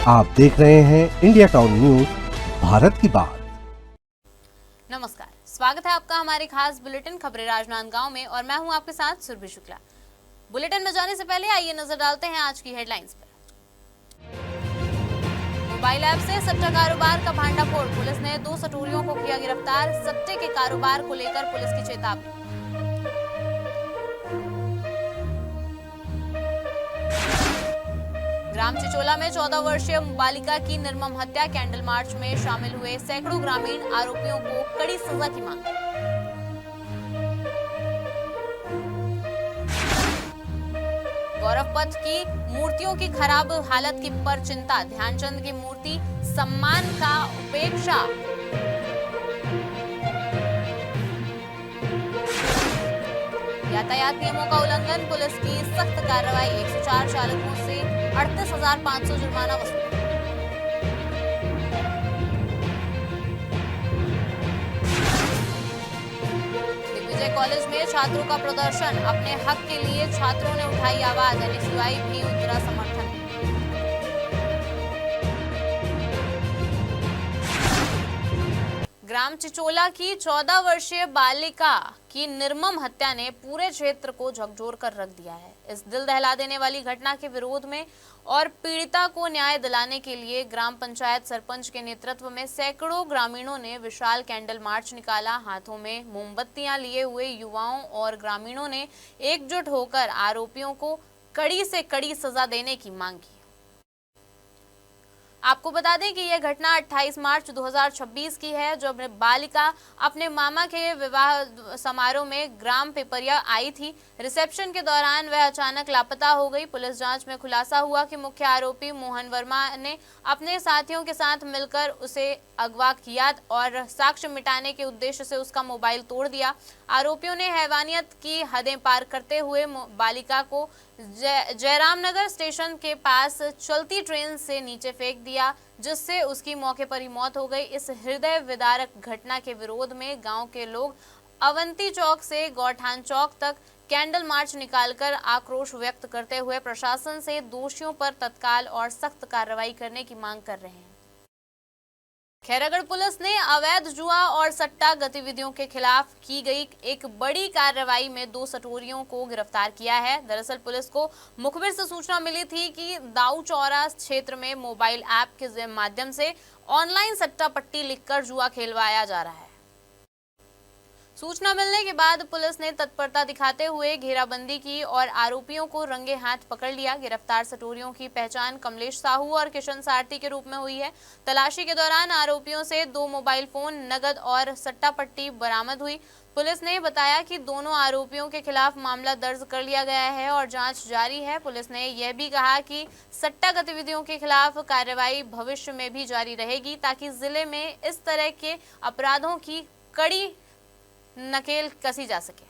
आप देख रहे हैं इंडिया टाउन न्यूज, भारत की बात। नमस्कार, स्वागत है आपका हमारे खास बुलेटिन खबरें राजनांदगांव में और मैं हूं आपके साथ सुरभि शुक्ला। बुलेटिन में जाने से पहले आइए नजर डालते हैं आज की हेडलाइंस पर। मोबाइल ऐप से सट्टा कारोबार का भांडाफोड़, पुलिस ने 2 सटोरियों को किया गिरफ्तार। सट्टे के कारोबार को लेकर पुलिस की चेतावनी। ग्राम चिचोला में 14 वर्षीय बालिका की निर्मम हत्या, कैंडल मार्च में शामिल हुए सैकड़ों ग्रामीण, आरोपियों को कड़ी सजा की मांग। गौरव पथ की मूर्तियों की खराब हालत की पर चिंता, ध्यानचंद की मूर्ति सम्मान का उपेक्षा। यातायात नियमों का उल्लंघन, पुलिस की सख्त कार्रवाई, 104 चालकों से 38,500 जुर्माना वसूला। दिग्विजय कॉलेज में छात्रों का प्रदर्शन, अपने हक के लिए छात्रों ने उठाई आवाज, एनएसयूआई भी उतरा समर्थन। ग्राम चिचोला की 14 वर्षीय बालिका की निर्मम हत्या ने पूरे क्षेत्र को झकझोर कर रख दिया है। इस दिल दहला देने वाली घटना के विरोध में और पीड़िता को न्याय दिलाने के लिए ग्राम पंचायत सरपंच के नेतृत्व में सैकड़ों ग्रामीणों ने विशाल कैंडल मार्च निकाला। हाथों में मोमबत्तियां लिए हुए युवाओं और ग्रामीणों ने एकजुट होकर आरोपियों को कड़ी से कड़ी सजा देने की मांग की। आपको बता दें कि यह घटना 28 मार्च 2026 की है, जब बालिका अपने मामा के विवाह समारोह में ग्राम पिपरिया आई थी। रिसेप्शन के दौरान वह अचानक लापता हो गई। पुलिस जांच में खुलासा हुआ कि मुख्य आरोपी मोहन वर्मा ने अपने साथियों के साथ मिलकर उसे अगवा किया और साक्ष्य मिटाने के उद्देश्य से उसका मोबाइल तोड़ दिया। आरोपियों ने हैवानियत की हदें पार करते हुए बालिका को जयरामनगर स्टेशन के पास चलती ट्रेन से नीचे फेंक दिया, जिससे उसकी मौके पर ही मौत हो गई। इस हृदय विदारक घटना के विरोध में गांव के लोग अवंती चौक से गौठान चौक तक कैंडल मार्च निकालकर आक्रोश व्यक्त करते हुए प्रशासन से दोषियों पर तत्काल और सख्त कार्रवाई करने की मांग कर रहे हैं। खैरागढ़ पुलिस ने अवैध जुआ और सट्टा गतिविधियों के खिलाफ की गई एक बड़ी कार्रवाई में 2 सटोरियों को गिरफ्तार किया है। दरअसल पुलिस को मुखबिर से सूचना मिली थी कि दाऊ चौरा क्षेत्र में मोबाइल ऐप के माध्यम से ऑनलाइन सट्टा पट्टी लिखकर जुआ खेलवाया जा रहा है। सूचना मिलने के बाद पुलिस ने तत्परता दिखाते हुए घेराबंदी की और आरोपियों को रंगे हाथ पकड़ लिया। गिरफ्तार सटोरियों की पहचान कमलेश साहू और किशन सारथी के रूप में हुई है। तलाशी के दौरान आरोपियों से 2 मोबाइल फोन, नगद और सट्टा पट्टी बरामद हुई। पुलिस ने बताया कि दोनों आरोपियों के खिलाफ मामला दर्ज कर लिया गया है और जांच जारी है। पुलिस ने यह भी कहा कि सट्टा गतिविधियों के खिलाफ कार्रवाई भविष्य में भी जारी रहेगी, ताकि जिले में इस तरह के अपराधों की कड़ी नकेल कसी जा सके।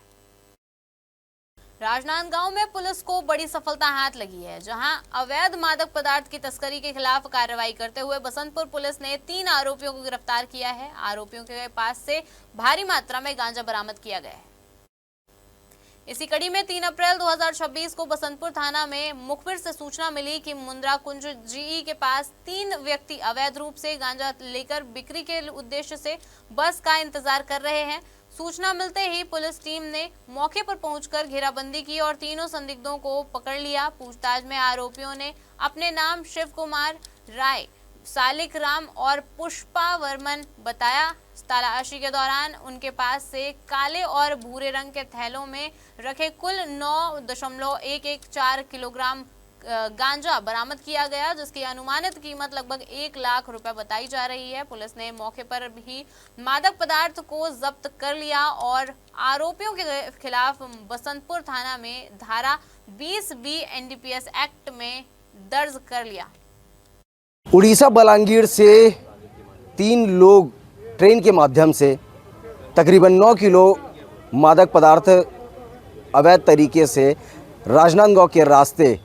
राजनांदगांव में पुलिस को बड़ी सफलता हाथ लगी है, जहां अवैध मादक पदार्थ की तस्करी के खिलाफ कार्रवाई करते हुए बसंतपुर पुलिस ने 3 आरोपियों को गिरफ्तार किया है। आरोपियों के पास से भारी मात्रा में गांजा बरामद किया गया है। इसी कड़ी में 3 अप्रैल 2026 को बसंतपुर थाना में मुखबिर से सूचना मिली कि मुंद्रा कुंज जीई के पास 3 व्यक्ति अवैध रूप से गांजा लेकर बिक्री के उद्देश्य से बस का इंतजार कर रहे हैं। सूचना मिलते ही पुलिस टीम ने मौके पर पहुंचकर घेराबंदी की और तीनों संदिग्धों को पकड़ लिया। पूछताछ में आरोपियों ने अपने नाम शिव कुमार राय, सालिक राम और पुष्पा वर्मन बताया। तलाशी के दौरान उनके पास से काले और भूरे रंग के थैलों में रखे कुल 9.114 किलोग्राम गांजा बरामद किया गया, जिसकी अनुमानित कीमत लगभग 1 लाख रुपए बताई जा रही है। पुलिस ने मौके पर ही मादक पदार्थ को जब्त कर लिया और आरोपियों के खिलाफ बसंतपुर थाना में धारा 20B एनडीपीएस एक्ट में दर्ज कर लिया। उड़ीसा बलांगीर से 3 लोग ट्रेन के माध्यम से तकरीबन 9 किलो मादक पदार्थ अवैध तरीके से राजनांदगांव के रास्ते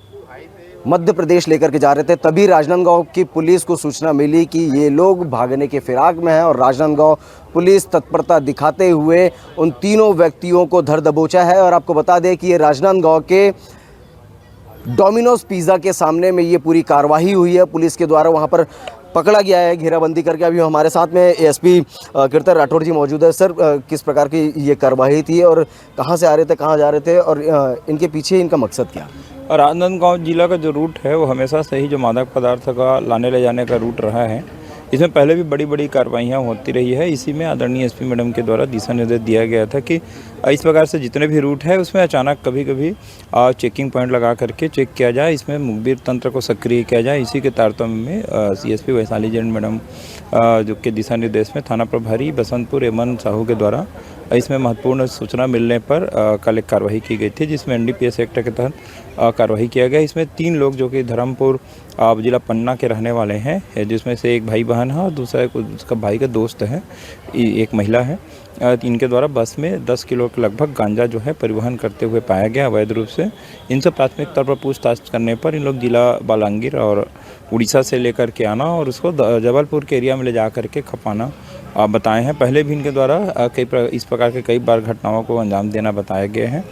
मध्य प्रदेश लेकर के जा रहे थे। तभी राजनांदगांव की पुलिस को सूचना मिली कि ये लोग भागने के फिराक में हैं और राजनांदगांव पुलिस तत्परता दिखाते हुए उन तीनों व्यक्तियों को धर दबोचा है। और आपको बता दें कि ये राजनांदगांव के डोमिनोज पिज़्ज़ा के सामने में ये पूरी कार्रवाई हुई है। पुलिस के द्वारा वहाँ पर पकड़ा गया है घेराबंदी करके। अभी हमारे साथ में एएसपी कीर्तन राठौड़ जी मौजूद है। सर, किस प्रकार की ये कार्रवाई थी और कहाँ से आ रहे थे, कहाँ जा रहे थे और इनके पीछे इनका मकसद क्या? और राजनांदगांव जिला का जो रूट है वो हमेशा से ही जो मादक पदार्थ का लाने ले जाने का रूट रहा है। इसमें पहले भी बड़ी बड़ी कार्रवाइयाँ होती रही है। इसी में आदरणीय एसपी मैडम के द्वारा दिशा निर्देश दिया गया था कि इस प्रकार से जितने भी रूट है उसमें अचानक कभी कभी चेकिंग पॉइंट लगा करके चेक किया जाए, इसमें मुखबिर तंत्र को सक्रिय किया जाए। इसी के तारतम्य में सीएसपी वैशाली जैन मैडम जो के दिशा निर्देश में थाना प्रभारी बसंतपुर एमन साहू के द्वारा इसमें महत्वपूर्ण सूचना मिलने पर कल एक कार्रवाई की गई थी, जिसमें एनडीपीएस एक्ट के तहत कार्रवाई किया गया। इसमें 3 लोग जो कि धर्मपुर जिला पन्ना के रहने वाले हैं, जिसमें से एक भाई बहन है और दूसरा उसका भाई का दोस्त है, एक महिला है। इनके द्वारा बस में 10 किलो के लगभग गांजा जो है परिवहन करते हुए पाया गया अवैध रूप से। इनसे प्राथमिक तौर पर पूछताछ करने पर इन लोग जिला बलांगीर और उड़ीसा से लेकर के आना और उसको जबलपुर के एरिया में ले जा करके खपाना बताए हैं। पहले भी इनके द्वारा इस प्रकार के कई बार घटनाओं को अंजाम देना बताया गया है।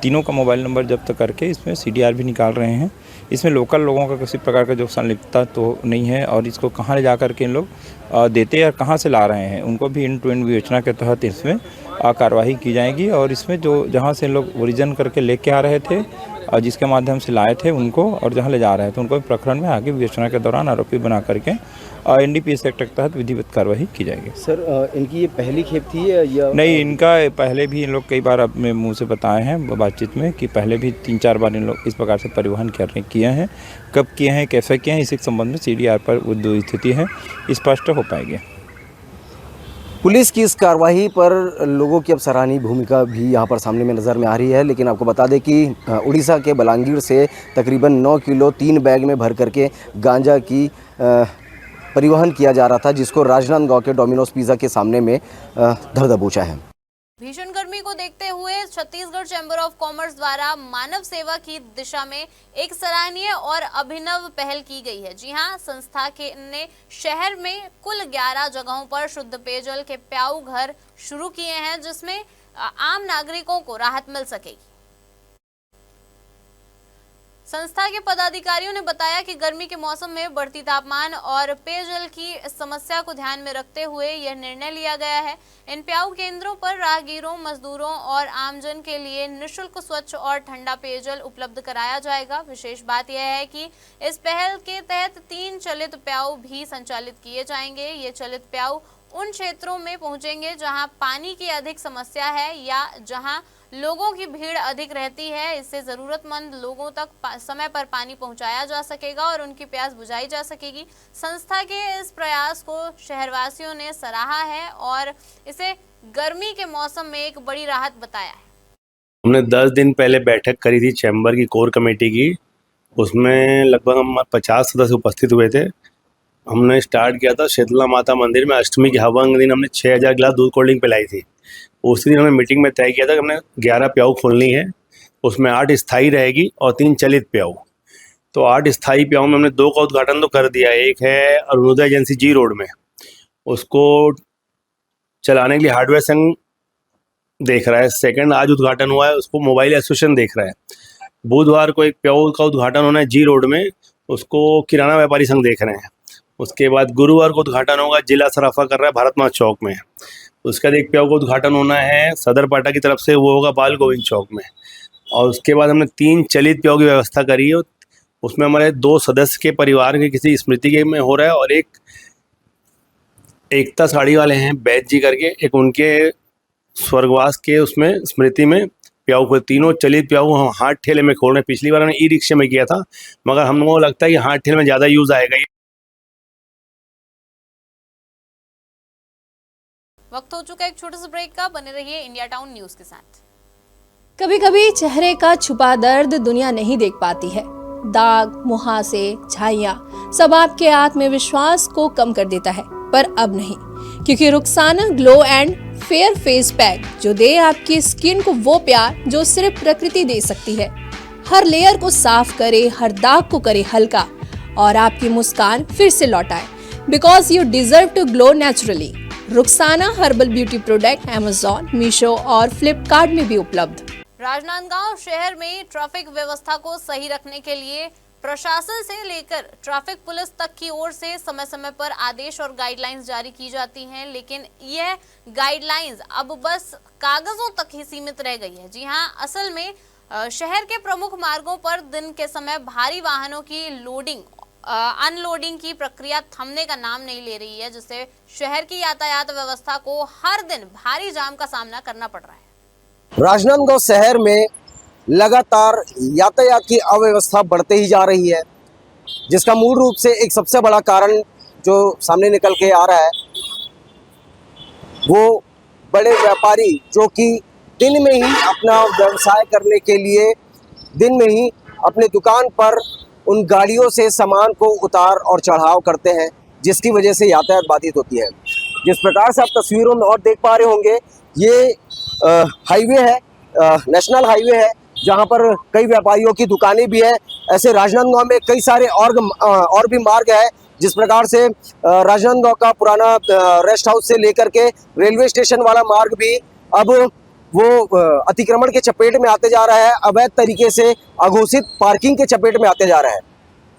तीनों का मोबाइल नंबर जब्त करके इसमें सीडीआर भी निकाल रहे हैं। इसमें लोकल लोगों का किसी प्रकार का जो संलिप्तता तो नहीं है और इसको कहाँ ले जा करके इन लोग देते या कहाँ से ला रहे हैं, उनको भी इन टू इन विवेचना के तहत इसमें कार्रवाई की जाएगी। और इसमें जो जहाँ से लोग ओरिजिन करके लेके आ रहे थे और जिसके माध्यम से लाए थे उनको और जहाँ ले जा रहे थे उनको प्रकरण में आगे विवेचना के दौरान आरोपी बना करके एनडीपीएस एक्ट के तहत विधिवत कार्रवाई की जाएगी। सर, इनकी ये पहली खेप थी या नहीं? इनका पहले भी इन लोग कई बार अपने मुंह से बताए हैं बातचीत में कि पहले भी 3-4 बार इन लोग इस प्रकार से परिवहन किए हैं। कब किए हैं, कैसे किए हैं, इसी के संबंध में सीडीआर पर जो स्थिति है स्पष्ट हो पाएगी। पुलिस की इस कार्रवाई पर लोगों की अब सराहनीय भूमिका भी यहाँ पर सामने में नज़र में आ रही है। लेकिन आपको बता दें कि उड़ीसा के बलांगीर से तकरीबन 9 किलो 3 बैग में भर करके गांजा की परिवहन किया जा रहा था, जिसको राजनांदगांव के डोमिनोज पिज़्ज़ा के सामने में धर दबोचा है। भीषण गर्मी को देखते हुए छत्तीसगढ़ चैंबर ऑफ कॉमर्स द्वारा मानव सेवा की दिशा में एक सराहनीय और अभिनव पहल की गई है। जी हां, संस्था ने शहर में कुल 11 जगहों पर शुद्ध पेयजल के प्याऊ घर शुरू किए हैं, जिसमें आम नागरिकों को राहत मिल सकेगी। संस्था के पदाधिकारियों ने बताया कि गर्मी के मौसम में बढ़ती तापमान और पेयजल की समस्या को ध्यान में रखते हुए यह निर्णय लिया गया है। इन प्याऊ केंद्रों पर राहगीरों, मजदूरों और आमजन के लिए निःशुल्क स्वच्छ और ठंडा पेयजल उपलब्ध कराया जाएगा। विशेष बात यह है कि इस पहल के तहत 3 चलित प्याऊ भी संचालित किए जाएंगे। ये चलित प्याऊ उन क्षेत्रों में पहुंचेंगे जहां पानी की अधिक समस्या है या जहां लोगों की भीड़ अधिक रहती है। इससे जरूरतमंद लोगों तक समय पर पानी पहुंचाया जा सकेगा और उनकी प्यास बुझाई जा सकेगी। संस्था के इस प्रयास को शहरवासियों ने सराहा है और इसे गर्मी के मौसम में एक बड़ी राहत बताया है। हमने 10 दिन पहले बैठक करी थी चैम्बर की कोर कमेटी की। उसमें लगभग हम 50 सदस्य उपस्थित हुए थे। हमने स्टार्ट किया था शीतला माता मंदिर में। अष्टमी के हवन के दिन हमने 6000 गिलास दूध कोल्ड ड्रिंक पिलाई थी। उसी दिन हमने मीटिंग में तय किया था कि हमने 11 प्याऊ खोलनी है, उसमें 8 स्थायी रहेगी और 3 चलित प्याऊ। तो 8 स्थायी प्याऊ में हमने 2 का उद्घाटन तो कर दिया। एक है अरुणोदय एजेंसी जी रोड में, उसको चलाने के लिए हार्डवेयर संघ देख रहा है। सेकंड आज उद्घाटन हुआ है, उसको मोबाइल एसोसिएशन देख रहा है। बुधवार को एक प्याऊ का उद्घाटन होना है जी रोड में, उसको किराना व्यापारी संघ देख रहे हैं। उसके बाद गुरुवार को उद्घाटन होगा, जिला सराफा कर रहा है भारत माता चौक में। उसके बाद एक प्याऊ का उद्घाटन होना है सदर पाटा की तरफ से, वो होगा बाल गोविंद चौक में। और उसके बाद हमने 3 चलित प्याऊ की व्यवस्था करी है। उसमें हमारे 2 सदस्य के परिवार के किसी स्मृति के में हो रहा है और एक एकता साड़ी वाले हैं बैद जी करके, एक उनके स्वर्गवास के उसमें स्मृति में प्याऊ को। तीनों चलित प्याऊ हम हाथ ठेले में खोल रहे हैं। पिछली बार हमने ई रिक्शे में किया था, मगर हमको लगता है कि हाथ ठेले में ज़्यादा यूज़ आएगा। वक्त हो चुका है एक छोटे से ब्रेक का। बने रहिए इंडिया टाउन न्यूज के साथ। कभी कभी चेहरे का छुपा दर्द दुनिया नहीं देख पाती है। दाग, मुहासे, झाइयां सब आपके आत्मविश्वास को कम कर देता है, पर अब नहीं, क्योंकि Rukhsana glow and fair face pack जो दे आपकी स्किन को वो प्यार जो सिर्फ प्रकृति दे सकती है। हर लेयर को साफ करे, हर दाग को करे हल्का और आपकी मुस्कान फिर से लौटाए। Because you deserve to glow naturally. Rukhsana herbal beauty product Amazon, Meesho और फ्लिपकार्ट में भी उपलब्ध। राजनांदगांव शहर में ट्रैफिक व्यवस्था को सही रखने के लिए प्रशासन से लेकर ट्रैफिक पुलिस तक की ओर से समय समय पर आदेश और गाइडलाइंस जारी की जाती हैं, लेकिन यह गाइडलाइंस अब बस कागजों तक ही सीमित रह गई है। जी हां, असल में शहर के प्रमुख मार्गों पर दिन के समय भारी वाहनों की लोडिंग अनलोडिंग की प्रक्रिया थमने का नाम नहीं ले रही है, जिससे शहर की यातायात व्यवस्था को हर दिन भारी जाम का सामना करना पड़ रहा है। राजनांदगांव शहर में लगातार यातायात की अव्यवस्था बढ़ते ही जा रही है, जिसका मूल रूप से एक सबसे बड़ा कारण जो सामने निकल के आ रहा है वो बड़े व्यापारी जो कि दिन में ही अपना व्यवसाय करने के लिए दिन में ही अपने दुकान पर उन गाड़ियों से सामान को उतार और चढ़ाव करते हैं, जिसकी वजह से यातायात बाधित होती है। जिस प्रकार से आप तस्वीरों में और देख पा रहे होंगे, ये हाईवे है, नेशनल हाईवे है, जहां पर कई व्यापारियों की दुकानें भी है। ऐसे राजनांदगांव में कई सारे और भी मार्ग है। जिस प्रकार से राजनांदगांव का पुराना रेस्ट हाउस से लेकर के रेलवे स्टेशन वाला मार्ग भी अब वो अतिक्रमण के चपेट में आते जा रहा है, अवैध तरीके से अघोषित पार्किंग के चपेट में आते जा रहा है।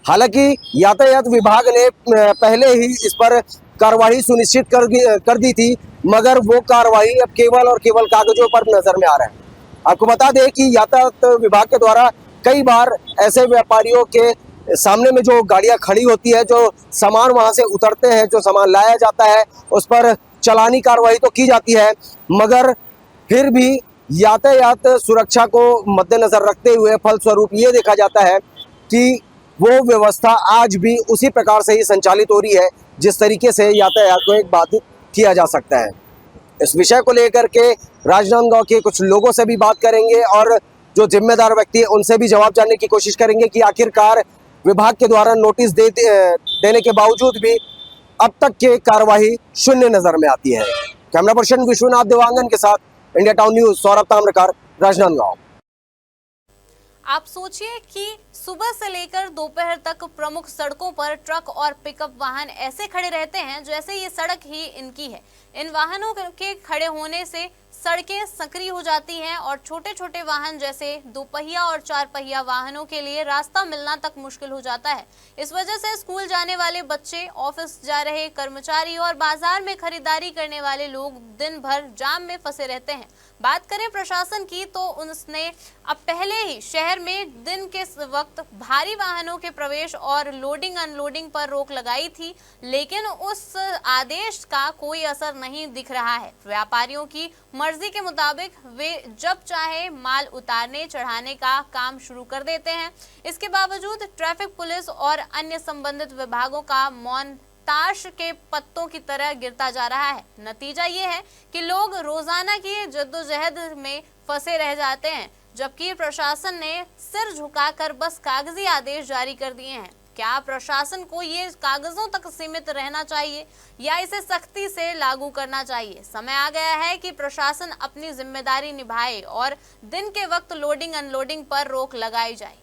हालांकि यातायात विभाग ने पहले ही इस पर कार्रवाई सुनिश्चित कर दी थी, मगर वो कार्रवाई अब केवल और केवल कागजों पर नजर में आ रहा है। आपको बता दें कि यातायात विभाग के द्वारा कई बार ऐसे व्यापारियों के सामने में जो गाड़ियां खड़ी होती है, जो सामान वहां से उतरते हैं, जो सामान लाया जाता है, उस पर चालानी कार्रवाई तो की जाती है, मगर फिर भी यातायात सुरक्षा को मद्देनजर रखते हुए फलस्वरूप ये देखा जाता है कि वो व्यवस्था आज भी उसी प्रकार से ही संचालित हो रही है जिस तरीके से यातायात को एक बाधित किया जा सकता है। इस विषय को लेकर के राजनांदगांव के कुछ लोगों से भी बात करेंगे और जो जिम्मेदार व्यक्ति है उनसे भी जवाब जानने की कोशिश करेंगे कि आखिरकार विभाग के द्वारा नोटिस देने के बावजूद भी अब तक की कार्रवाई शून्य नजर में आती है। कैमरा पर्सन विश्वनाथ देवांगन के साथ India town news, Saurabh Tamrakar, Rajnandgaon. आप सोचिए कि सुबह से लेकर दोपहर तक प्रमुख सड़कों पर ट्रक और पिकअप वाहन ऐसे खड़े रहते हैं जैसे ये सड़क ही इनकी है। इन वाहनों के खड़े होने से सड़कें सक्रिय हो जाती हैं और छोटे छोटे वाहन जैसे दोपहिया और चार पहिया वाहनों के लिए रास्ता मिलना तक मुश्किल हो जाता है। इस वजह से स्कूल जाने वाले बच्चे, ऑफिस जा रहे कर्मचारी और बाजार में खरीदारी करने वाले लोग दिन भर जाम में फंसे रहते हैं। बात करें प्रशासन की तो उसने अब पहले ही शहर में दिन के वक्त भारी वाहनों के प्रवेश और लोडिंग अनलोडिंग पर रोक लगाई थी, लेकिन उस आदेश का कोई असर नहीं दिख रहा है। व्यापारियों की मर्जी के मुताबिक वे जब चाहे माल उतारने चढ़ाने का काम शुरू कर देते हैं। इसके बावजूद ट्रैफिक पुलिस और अन्य संबंधित विभागों का मौन ताश के पत्तों की तरह गिरता जा रहा है। नतीजा ये है कि लोग रोजाना की जद्दोजहद में फंसे रह जाते हैं, जबकि प्रशासन ने सिर झुकाकर बस कागजी आदेश जारी कर दिए हैं। क्या प्रशासन को ये कागजों तक सीमित रहना चाहिए या इसे सख्ती से लागू करना चाहिए? समय आ गया है कि प्रशासन अपनी जिम्मेदारी निभाए और दिन के वक्त लोडिंग अनलोडिंग पर रोक लगाई जाए।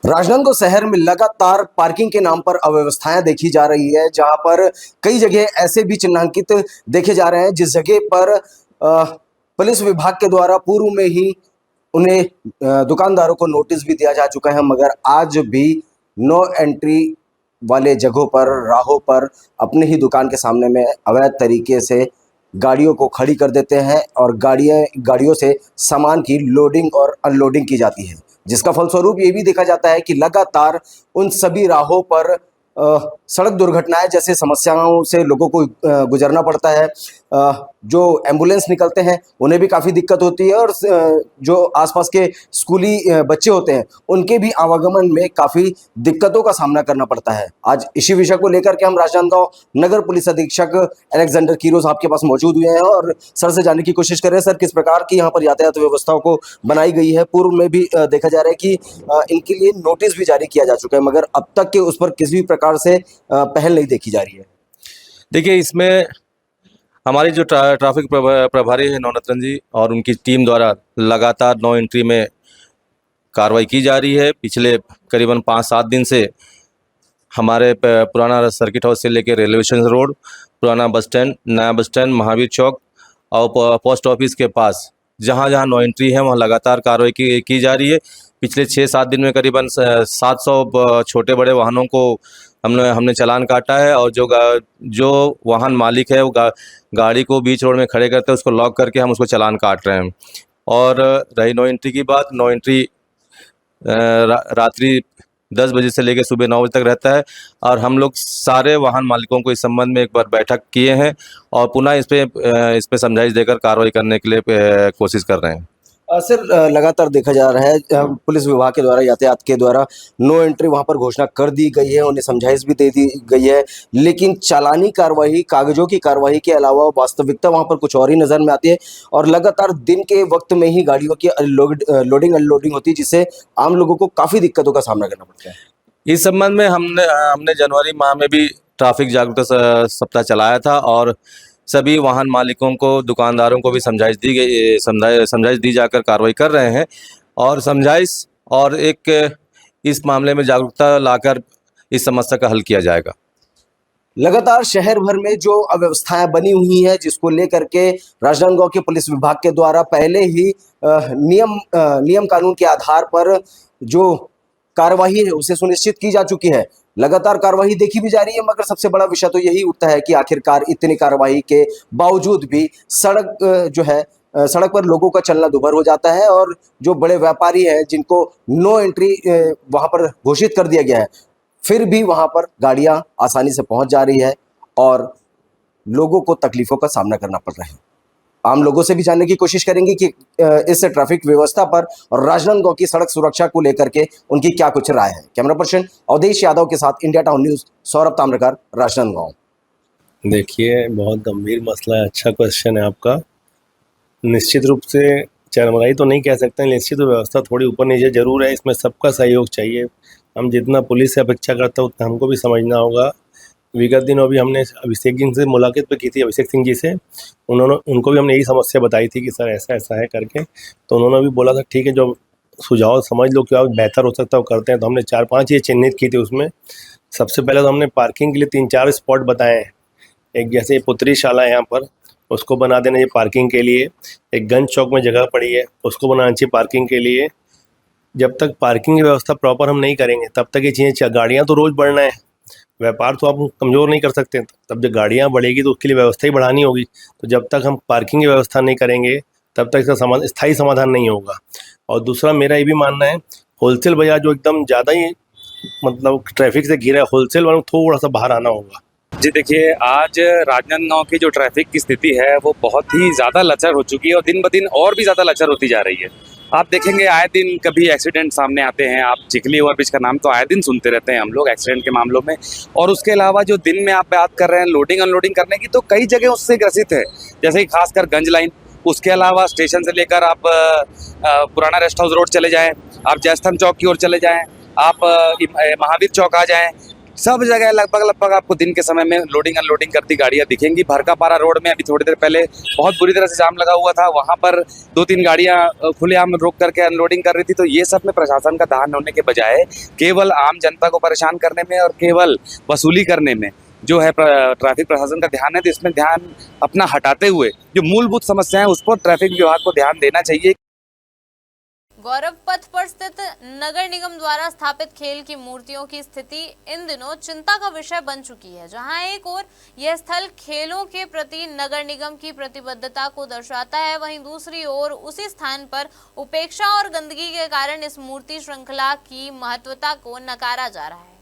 राजनांदगांव शहर में लगातार पार्किंग के नाम पर अव्यवस्थाएं देखी जा रही है, जहां पर कई जगह ऐसे भी चिन्हांकित देखे जा रहे हैं जिस जगह पर पुलिस विभाग के द्वारा पूर्व में ही उन्हें दुकानदारों को नोटिस भी दिया जा चुका है, मगर आज भी नो एंट्री वाले जगहों पर, राहों पर अपने ही दुकान के सामने में अवैध तरीके से गाड़ियों को खड़ी कर देते हैं और गाड़ियों से सामान की लोडिंग और अनलोडिंग की जाती है, जिसका फलस्वरूप ये भी देखा जाता है कि लगातार उन सभी राहों पर सड़क दुर्घटनाएं जैसे समस्याओं से लोगों को गुजरना पड़ता है। जो एम्बुलेंस निकलते हैं उन्हें भी काफ़ी दिक्कत होती है और जो आसपास के स्कूली बच्चे होते हैं उनके भी आवागमन में काफ़ी दिक्कतों का सामना करना पड़ता है। आज इसी विषय को लेकर के हम राजनांदगांव नगर पुलिस अधीक्षक अलेक्जेंडर कीरोज आपके पास मौजूद हुए हैं और सर से जानने की कोशिश कर रहे हैं, सर किस प्रकार की यहाँ पर यातायात व्यवस्थाओं को बनाई गई है। पूर्व में भी देखा जा रहा है कि इनके लिए नोटिस भी जारी किया जा चुका है, मगर अब तक के उस पर किसी भी प्रकार से पहल नहीं देखी जा रही है। देखिए, इसमें हमारी जो ट्रैफिक प्रभारी है नवरत्न जी और उनकी टीम द्वारा लगातार नो एंट्री में कार्रवाई की जा रही है। पिछले करीबन 5-7 दिन से हमारे पुराना सर्किट हाउस से लेकर रेलवे स्टेशन रोड, पुराना बस स्टैंड, नया बस स्टैंड, महावीर चौक और पोस्ट ऑफिस के पास जहाँ जहाँ नो एंट्री है वहाँ लगातार कार्रवाई की जा रही है। पिछले 6-7 दिन में करीबन 700 छोटे बड़े वाहनों को हमने चालान काटा है, और जो वाहन मालिक है वो गाड़ी को बीच रोड में खड़े करते हैं, उसको लॉक करके हम उसको चालान काट रहे हैं। और रही नो एंट्री की बात, नो एंट्री रात्रि 10 बजे से लेकर सुबह 9 बजे तक रहता है, और हम लोग सारे वाहन मालिकों को इस संबंध में एक बार बैठक किए हैं और पुनः इस पे समझाइश देकर कार्रवाई करने के लिए कोशिश कर रहे हैं। सर, लगातार देखा जा रहा है पुलिस विभाग के द्वारा, यातायात के द्वारा नो एंट्री वहां पर घोषणा कर दी गई है, उन्हें समझाइश भी दे दी गई है, लेकिन चालानी कार्रवाई, कागजों की कार्रवाई के अलावा वास्तविकता वहां पर कुछ और ही नजर में आती है। और लगातार दिन के वक्त में ही गाड़ियों की लोडिंग अनलोडिंग होती है, जिससे आम लोगों को काफी दिक्कतों का सामना करना पड़ता है। इस संबंध में हमने जनवरी माह में भी ट्रैफिक जागरूकता सप्ताह चलाया था, और सभी वाहन मालिकों को, दुकानदारों को भी समझाइश दी जाकर कार्रवाई कर रहे हैं, और समझाइश और एक इस मामले में जागरूकता लाकर इस समस्या का हल किया जाएगा। लगातार शहर भर में जो अव्यवस्थाएं बनी हुई है, जिसको लेकर के राजनांदगांव के पुलिस विभाग के द्वारा पहले ही नियम कानून के आधार पर जो कार्यवाही है उसे सुनिश्चित की जा चुकी है। लगातार कार्यवाही देखी भी जा रही है, मगर सबसे बड़ा विषय तो यही उठता है कि आखिरकार इतनी कार्यवाही के बावजूद भी सड़क पर लोगों का चलना दुभर हो जाता है, और जो बड़े व्यापारी हैं जिनको नो एंट्री वहां पर घोषित कर दिया गया है, फिर भी वहां पर गाड़ियां आसानी से पहुंच जा रही है और लोगों को तकलीफों का सामना करना पड़ रहा है। आम लोगों से भी जानने की कोशिश करेंगे कि इस ट्रैफिक व्यवस्था पर और राजनांदगांव की सड़क सुरक्षा को लेकर के उनकी क्या कुछ राय है। कैमरा पर्सन अवधेश यादव के साथ India town news, Saurabh Tamrakar, Rajnandgaon. देखिए, बहुत गंभीर मसला है। अच्छा क्वेश्चन है आपका। निश्चित रूप से चरमराई तो नहीं कह सकते, निश्चित व्यवस्था थोड़ी ऊपर नीचे जरूर है, इसमें सबका सहयोग चाहिए। हम जितना पुलिस से अपेक्षा करते हैं उतना हमको भी समझना होगा। विगत दिनों भी हमने अभिषेक जी से मुलाकात भी की थी, अभिषेक सिंह जी से। उनको भी हमने यही समस्या बताई थी कि सर ऐसा ऐसा है करके, तो उन्होंने भी बोला था ठीक है, जो सुझाव समझ लो क्या बेहतर हो सकता है वो करते हैं। तो हमने 4-5 ये चिन्हित की थी। उसमें सबसे पहले तो हमने पार्किंग के लिए 3-4 स्पॉट बताए हैं। एक जैसे पुत्री शाला है यहाँ पर, उसको बना देना चाहिए पार्किंग के लिए। एक गंज चौक में जगह पड़ी है, उसको बनाना चाहिए पार्किंग के लिए। जब तक पार्किंग की व्यवस्था प्रॉपर हम नहीं करेंगे तब तक ये चीज़ें, गाड़ियाँ तो रोज़ बढ़ना है, व्यापार तो आप कमज़ोर नहीं कर सकते। तब जब गाड़ियाँ बढ़ेगी तो उसके लिए व्यवस्था ही बढ़ानी होगी। तो जब तक हम पार्किंग की व्यवस्था नहीं करेंगे तब तक इसका स्थायी समाधान नहीं होगा। और दूसरा मेरा ये भी मानना है, होलसेल बाजार जो एकदम ज़्यादा ही मतलब ट्रैफिक से घिरा है, होलसेल वालों को थोड़ा सा बाहर आना होगा। जी देखिए, आज राजनांदगांव की जो ट्रैफिक की स्थिति है वो बहुत ही ज़्यादा लचर हो चुकी है और दिन ब दिन और भी ज़्यादा लचर होती जा रही है। आप देखेंगे आए दिन कभी एक्सीडेंट सामने आते हैं। आप चिखली ओवरब्रिज का नाम तो आए दिन सुनते रहते हैं हम लोग एक्सीडेंट के मामलों में। और उसके अलावा जो दिन में आप बात कर रहे हैं लोडिंग अनलोडिंग करने की, तो कई जगह उससे ग्रसित है, जैसे कि खासकर गंज लाइन। उसके अलावा स्टेशन से लेकर आप पुराना रेस्ट हाउस रोड चले जाएँ, आप जयस्तंभ चौक की ओर चले जाएँ, आप महावीर चौक आ जाएँ, सब जगह लगभग आपको दिन के समय में लोडिंग अनलोडिंग करती गाड़ियां दिखेंगी। भरकापारा रोड में अभी थोड़ी देर पहले बहुत बुरी तरह से जाम लगा हुआ था, वहां पर 2-3 गाड़ियां खुलेआम रोक करके अनलोडिंग कर रही थी। तो ये सब में प्रशासन का ध्यान होने के बजाय केवल आम जनता को परेशान करने में और केवल वसूली करने में जो है ट्रैफिक प्रशासन का ध्यान है। तो इसमें ध्यान अपना हटाते हुए जो मूलभूत समस्या है उस पर ट्रैफिक विभाग को ध्यान देना चाहिए। गौरव पथ पर स्थित नगर निगम द्वारा स्थापित खेल की मूर्तियों की स्थिति इन दिनों चिंता का विषय बन चुकी है। जहां एक ओर यह स्थल खेलों के प्रति नगर निगम की प्रतिबद्धता को दर्शाता है, वहीं दूसरी ओर उसी स्थान पर उपेक्षा और गंदगी के कारण इस मूर्ति श्रृंखला की महत्वता को नकारा जा रहा है।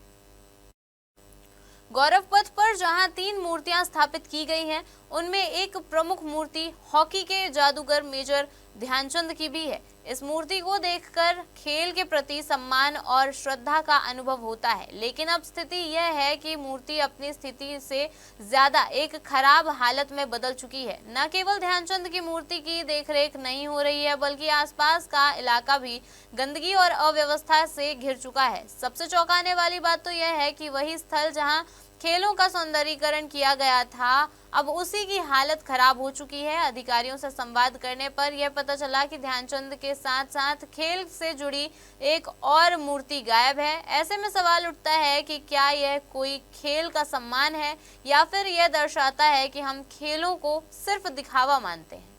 गौरव पथ पर जहां 3 मूर्तियां स्थापित की गई हैं, उनमें एक प्रमुख मूर्ति हॉकी के जादूगर मेजर ध्यानचंद की भी है। इस मूर्ति को देखकर खेल के प्रति सम्मान और श्रद्धा का अनुभव होता है, लेकिन अब स्थिति यह है कि मूर्ति अपनी स्थिति से ज्यादा एक खराब हालत में बदल चुकी है। न केवल ध्यानचंद की मूर्ति की देखरेख नहीं हो रही है, बल्कि आसपास का इलाका भी गंदगी और अव्यवस्था से घिर चुका है। सबसे चौंकाने वाली बात तो यह है कि वही स्थल जहां खेलों का सौंदर्यीकरण किया गया था, अब उसी की हालत खराब हो चुकी है। अधिकारियों से संवाद करने पर यह पता चला कि ध्यानचंद के साथ साथ खेल से जुड़ी एक और मूर्ति गायब है। ऐसे में सवाल उठता है कि क्या यह कोई खेल का सम्मान है या फिर यह दर्शाता है कि हम खेलों को सिर्फ दिखावा मानते हैं।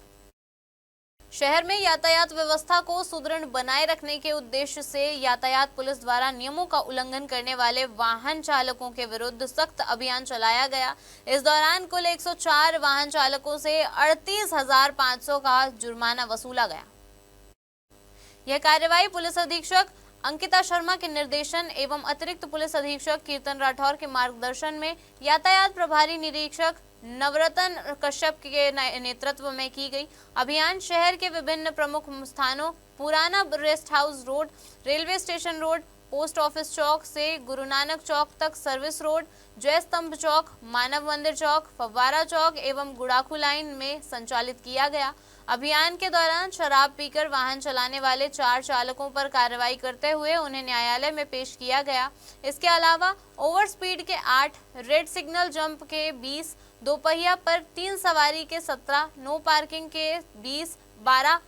शहर में यातायात व्यवस्था को सुदृढ़ बनाए रखने के उद्देश्य से यातायात पुलिस द्वारा नियमों का उल्लंघन करने वाले वाहन चालकों के विरुद्ध सख्त अभियान चलाया गया। इस दौरान कुल 104 वाहन चालकों से 38,500 का जुर्माना वसूला गया। यह कार्रवाई पुलिस अधीक्षक अंकिता शर्मा के निर्देशन एवं अतिरिक्त पुलिस अधीक्षक कीर्तन राठौर के मार्गदर्शन में यातायात प्रभारी निरीक्षक नवरत्न कश्यप के नेतृत्व में की गई। अभियान शहर के विभिन्न प्रमुख स्थानों पुराना rest house road, railway station road, post office Chowk से गुरु नानक चौक तक, सर्विस रोड, जय स्तंभ चौक, मानव मंदिर चौक, फव्वारा चौक एवं गुड़ाखू लाइन में संचालित किया गया। अभियान के दौरान शराब पीकर वाहन चलाने वाले 4 चालकों पर कार्रवाई करते हुए उन्हें न्यायालय में पेश किया गया। इसके अलावा ओवर स्पीड के 8, रेड सिग्नल जंप के 20, दोपहिया पर 3 सवारी के 17, नो पार्किंग के 20, 12,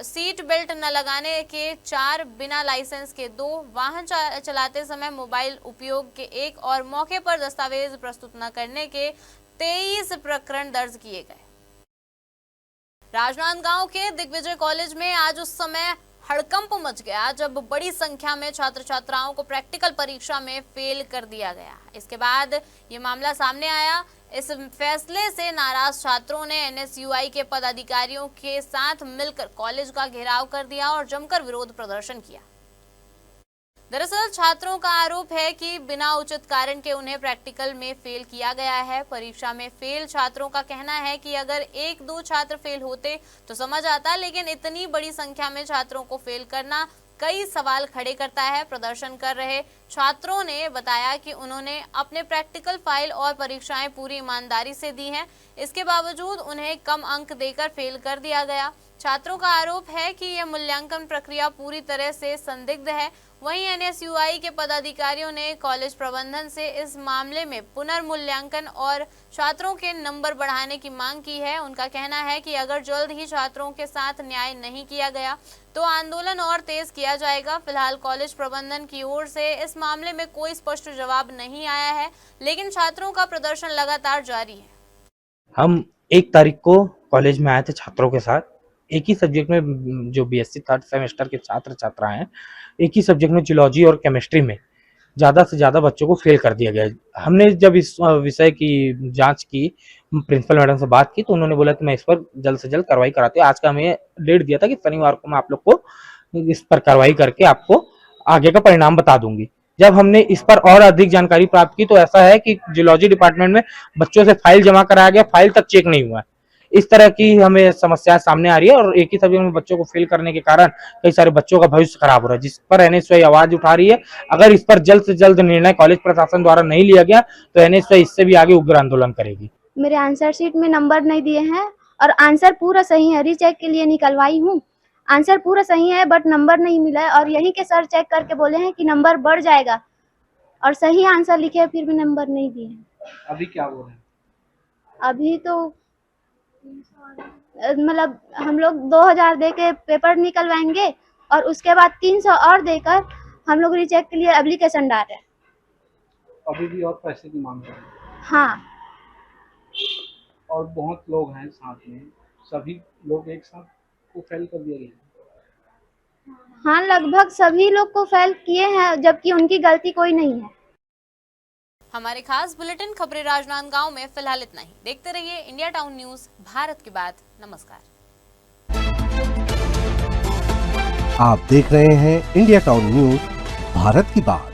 सीट बेल्ट न लगाने के 4, बिना लाइसेंस के 2, वाहन चलाते समय मोबाइल उपयोग के 1 और मौके पर दस्तावेज प्रस्तुत न करने के 23 प्रकरण दर्ज किए गए। राजनांदगांव के दिग्विजय कॉलेज में आज उस समय हड़कंप मच गया जब बड़ी संख्या में छात्र छात्राओं को प्रैक्टिकल परीक्षा में फेल कर दिया गया। इसके बाद ये मामला सामने आया। इस फैसले से नाराज छात्रों ने एनएसयूआई के पदाधिकारियों के साथ मिलकर कॉलेज का घेराव कर दिया और जमकर विरोध प्रदर्शन किया। दरअसल छात्रों का आरोप है कि बिना उचित कारण के उन्हें प्रैक्टिकल में फेल किया गया है। परीक्षा में फेल छात्रों का कहना है कि अगर 1-2 छात्र फेल होते तो समझ आता, लेकिन इतनी बड़ी संख्या में छात्रों को फेल करना कई सवाल खड़े करता है। प्रदर्शन कर रहे छात्रों ने बताया कि उन्होंने अपने प्रैक्टिकल फाइल और परीक्षाएं पूरी ईमानदारी से दी हैं, इसके बावजूद उन्हें कम अंक देकर फेल कर दिया गया। छात्रों का आरोप है कि यह मूल्यांकन प्रक्रिया पूरी तरह से संदिग्ध है। वहीं एनएसयूआई के पदाधिकारियों ने कॉलेज प्रबंधन से इस मामले में पुनर्मूल्यांकन और छात्रों के नंबर बढ़ाने की मांग की है। उनका कहना है कि अगर जल्द ही छात्रों के साथ न्याय नहीं किया गया तो आंदोलन और तेज किया जाएगा। फिलहाल कॉलेज प्रबंधन की ओर से इस मामले में कोई स्पष्ट जवाब नहीं आया है, लेकिन छात्रों का प्रदर्शन लगातार जारी है। हम 1 तारीख को कॉलेज में आए थे छात्रों के साथ। एक ही सब्जेक्ट में जो बीएससी 3rd सेमेस्टर के छात्र छात्रा हैं, एक ही सब्जेक्ट में जूलॉजी और केमिस्ट्री में ज़्यादा से ज़्यादा बच्चों को फेल कर दिया गया। हमने जब इस विषय की जांच की, प्रिंसिपल मैडम से बात की, तो उन्होंने बोला कि मैं इस पर जल्द से जल्द कार्रवाई कराती हूँ। आज का हमें डेट दिया था कि शनिवार को मैं आप लोग को इस पर कार्रवाई करके आपको आगे का परिणाम बता दूंगी। जब हमने इस पर और अधिक जानकारी प्राप्त की तो ऐसा है कि जूलॉजी डिपार्टमेंट में बच्चों से फाइल जमा कराया गया, फाइल तक चेक नहीं हुआ है। इस तरह की हमें समस्या सामने आ रही है और एक ही सब्जेक्ट में बच्चों को फेल करने के कारण कई सारे बच्चों का भविष्य खराब हो रहा है, जिस पर एनएसयूआई आवाज उठा रही है। अगर इस पर जल्द से जल्द निर्णय कॉलेज प्रशासन द्वारा नहीं लिया गया तो एनएसयूआई इससे भी आगे उग्र आंदोलन करेगी। मेरे आंसर शीट में नंबर नहीं दिए हैं और आंसर पूरा सही है, रीचेक के लिए निकलवाई हूँ, आंसर पूरा सही है बट नंबर नहीं मिला है और यहीं के सर चेक करके बोले हैं कि नंबर बढ़ जाएगा और सही आंसर लिखे फिर भी नंबर नहीं दिए। अभी क्या बोल रहे हैं? अभी तो मतलब हम लोग 2000 दे के पेपर निकलवाएंगे और उसके बाद 300 और देकर हम लोग रीचेक के लिए एप्लीकेशन डाल रहे हैं। अभी भी और पैसे की मांग कर रहे हैं? हाँ। और बहुत लोग हैं साथ में, सभी लोग एक साथ को फेल कर दिया गया? हाँ, लगभग सभी लोग को फेल किए हैं जबकि उनकी गलती कोई नहीं है। हमारे खास बुलेटिन खबरें राजनांदगांव में फिलहाल इतना ही। देखते रहिए इंडिया टाउन न्यूज, भारत की बात। नमस्कार। आप देख रहे हैं इंडिया टाउन न्यूज, भारत की बात।